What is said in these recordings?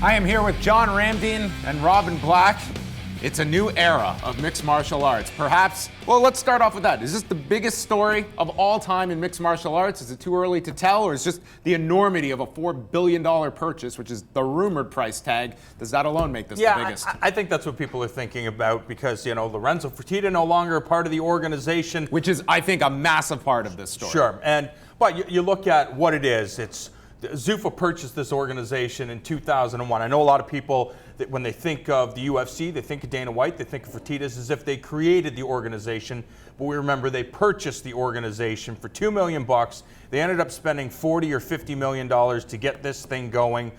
I am here with John Ramdeen and Robin Black. It's a new era of mixed martial arts. Perhaps, well, let's start off with that. Is this the biggest story of all time in mixed martial arts? Is it too early to tell, or is just the enormity of a $4 billion purchase, which is the rumored price tag, does that alone make this the biggest? I think that's what people are thinking about because, Lorenzo Fertitta no longer a part of the organization. Which is, I think, a massive part of this story. Sure, but you look at what it is. Zuffa purchased this organization in 2001. I know a lot of people, that when they think of the UFC, they think of Dana White, they think of Fertitas as if they created the organization. But we remember they purchased the organization for $2 million. They ended up spending $40 or $50 million to get this thing going,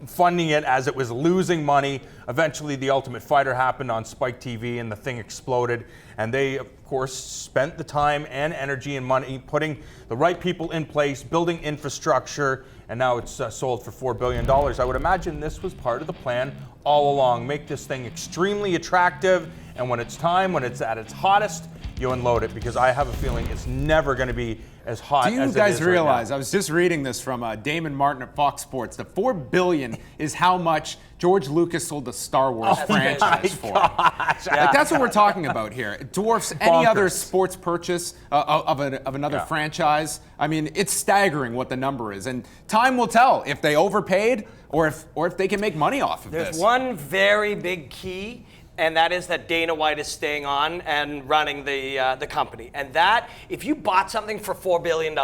funding it as it was losing money. Eventually, The Ultimate Fighter happened on Spike TV and the thing exploded. And they, of course, spent the time and energy and money putting the right people in place, building infrastructure, and now it's sold for $4 billion. I would imagine this was part of the plan all along. Make this thing extremely attractive, and when it's time, when it's at its hottest, you unload it, because I have a feeling it's never going to be as hot as it is right now. Do you guys realize, I was just reading this from Damon Martin at Fox Sports, that $4 billion is how much George Lucas sold the Star Wars franchise for. Gosh. Like, that's what we're talking about here. It dwarfs any other sports purchase of another franchise. I mean, it's staggering what the number is. And time will tell if they overpaid or if they can make money off of this. There's one very big key, and that is that Dana White is staying on and running the company. And that, if you bought something for $4 billion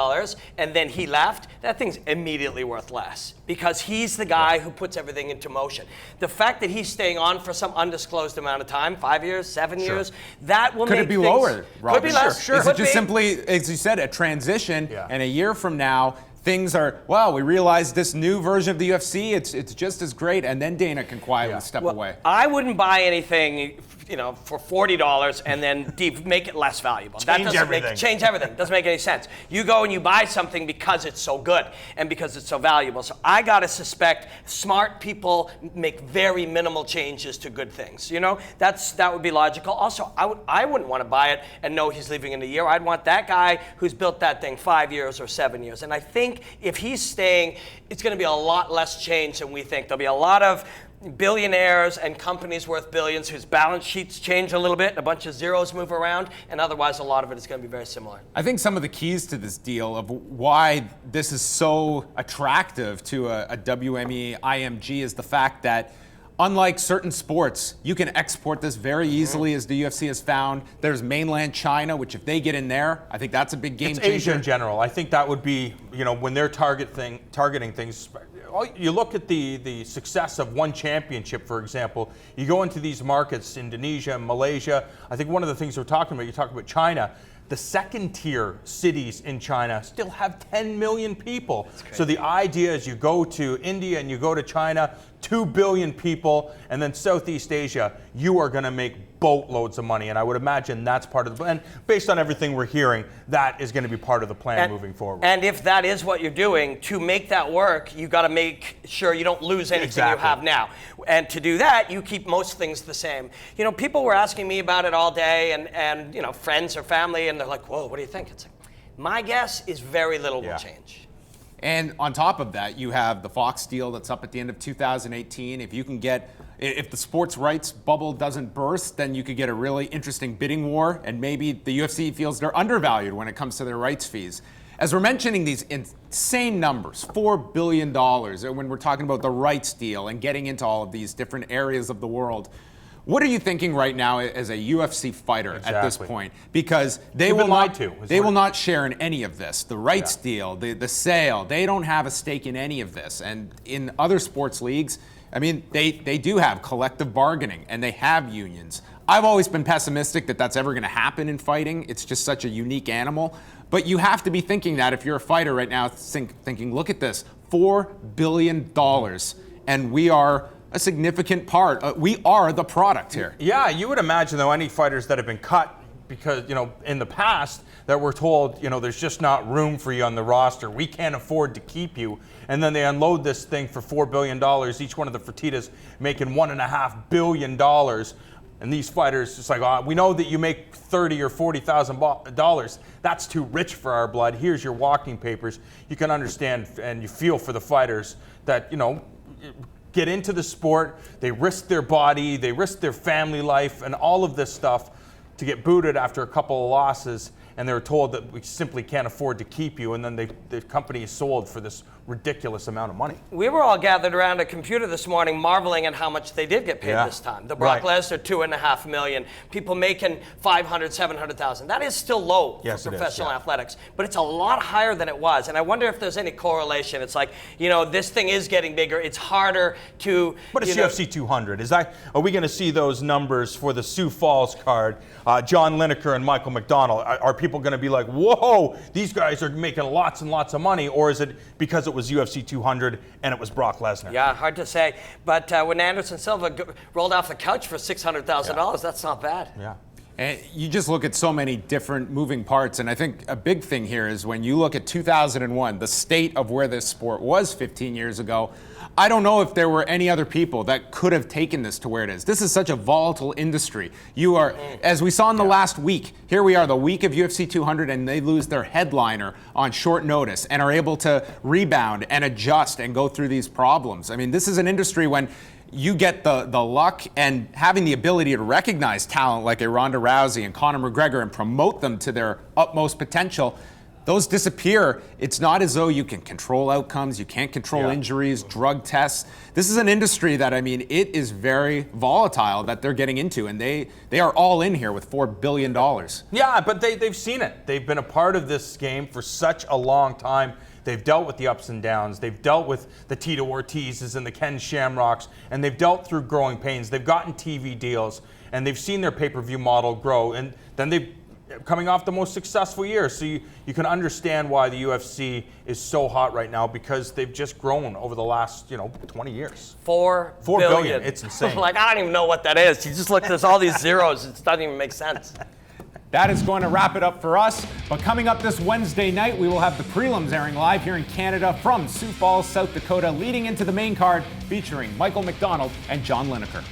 and then he left, that thing's immediately worth less, because he's the guy who puts everything into motion. The fact that he's staying on for some undisclosed amount of time, 5 years, 7 years, that will Could make it be things, lower, Robin? Could be less, Is it just simply, as you said, a transition, and a year from now, things are, we realize this new version of the UFC, it's just as great, and then Dana can quietly step away. I wouldn't buy anything, for $40 and then make it less valuable. Change everything. Change everything. Doesn't make any sense. You go and you buy something because it's so good and because it's so valuable. So I gotta suspect smart people make very minimal changes to good things. That would be logical. Also, I wouldn't want to buy it and know he's leaving in a year. I'd want that guy who's built that thing 5 years or 7 years. And I think if he's staying, it's going to be a lot less change than we think. There'll be a lot of billionaires and companies worth billions whose balance sheets change a little bit, a bunch of zeros move around, and otherwise a lot of it is going to be very similar. I think some of the keys to this deal of why this is so attractive to a WME-IMG is the fact that, unlike certain sports, you can export this very easily, as the UFC has found. There's mainland China, which if they get in there, I think that's a big game changer. Asia in general. I think that would be, when they're targeting things. You look at the success of one championship, for example. You go into these markets, Indonesia, Malaysia. I think one of the things we're talking about, you talk about China. The second-tier cities in China still have 10 million people. So the idea is you go to India and you go to China, 2 billion people, and then Southeast Asia, you are going to make boatloads of money. And I would imagine that's part of the plan. Based on everything we're hearing, that is going to be part of the plan moving forward. And if that is what you're doing, to make that work, you got to make sure you don't lose anything you have now. And to do that, you keep most things the same. People were asking me about it all day, and friends or family, and they're like, "Whoa, what do you think?" It's like, my guess is very little will change. And on top of that, you have the Fox deal that's up at the end of 2018. If the sports rights bubble doesn't burst, then you could get a really interesting bidding war, and maybe the UFC feels they're undervalued when it comes to their rights fees. As we're mentioning these insane numbers, $4 billion, and when we're talking about the rights deal and getting into all of these different areas of the world, what are you thinking right now as a UFC fighter at this point? Because they will not share in any of this. The rights deal, the sale, they don't have a stake in any of this. And in other sports leagues, they do have collective bargaining and they have unions. I've always been pessimistic that that's ever going to happen in fighting. It's just such a unique animal. But you have to be thinking that if you're a fighter right now, thinking, look at this, $4 billion, and we are a significant part. We are the product here. Yeah, you would imagine, though, any fighters that have been cut because, in the past, that we're told, there's just not room for you on the roster. We can't afford to keep you. And then they unload this thing for $4 billion, each one of the Fertittas making $1.5 billion. And these fighters, it's like, we know that you make $30,000 or $40,000. That's too rich for our blood. Here's your walking papers. You can understand and you feel for the fighters that, get into the sport, they risk their body, they risk their family life, and all of this stuff to get booted after a couple of losses, and they were told that we simply can't afford to keep you, and then the company is sold for this ridiculous amount of money. We were all gathered around a computer this morning marveling at how much they did get paid this time. The Brock Lesnar, $2.5 million. People making $500,000, $700,000. That is still low for professional athletics, but it's a lot higher than it was. And I wonder if there's any correlation. It's like, this thing is getting bigger. It's harder to. But it's UFC 200. Are we going to see those numbers for the Sioux Falls card? John Lineker and Michael McDonald. Are people going to be like, whoa, these guys are making lots and lots of money, or is it because it was UFC 200 and it was Brock Lesnar? Yeah, hard to say. But when Anderson Silva rolled off the couch for $600,000, that's not bad. Yeah. And you just look at so many different moving parts, and I think a big thing here is when you look at 2001, the state of where this sport was 15 years ago, I don't know if there were any other people that could have taken this to where it is. This is such a volatile industry. You are, as we saw in the last week, here we are, the week of UFC 200, and they lose their headliner on short notice and are able to rebound and adjust and go through these problems. I mean, this is an industry when you get the luck and having the ability to recognize talent like a Ronda Rousey and Conor McGregor and promote them to their utmost potential. Those disappear. It's not as though you can control outcomes, you can't control injuries, drug tests. This is an industry that, I mean, it is very volatile that they're getting into, and they are all in here with $4 billion. Yeah, but they've seen it. They've been a part of this game for such a long time. They've dealt with the ups and downs. They've dealt with the Tito Ortizes and the Ken Shamrocks, and they've dealt through growing pains. They've gotten TV deals, and they've seen their pay-per-view model grow, and then they've coming off the most successful year. So you can understand why the UFC is so hot right now, because they've just grown over the last 20 years. $4 billion. It's insane. Like, I don't even know what that is. You just look, there's all these zeros. It doesn't even make sense. That is going to wrap it up for us. But coming up this Wednesday night, we will have the prelims airing live here in Canada from Sioux Falls, South Dakota, leading into the main card featuring Michael McDonald and John Lineker.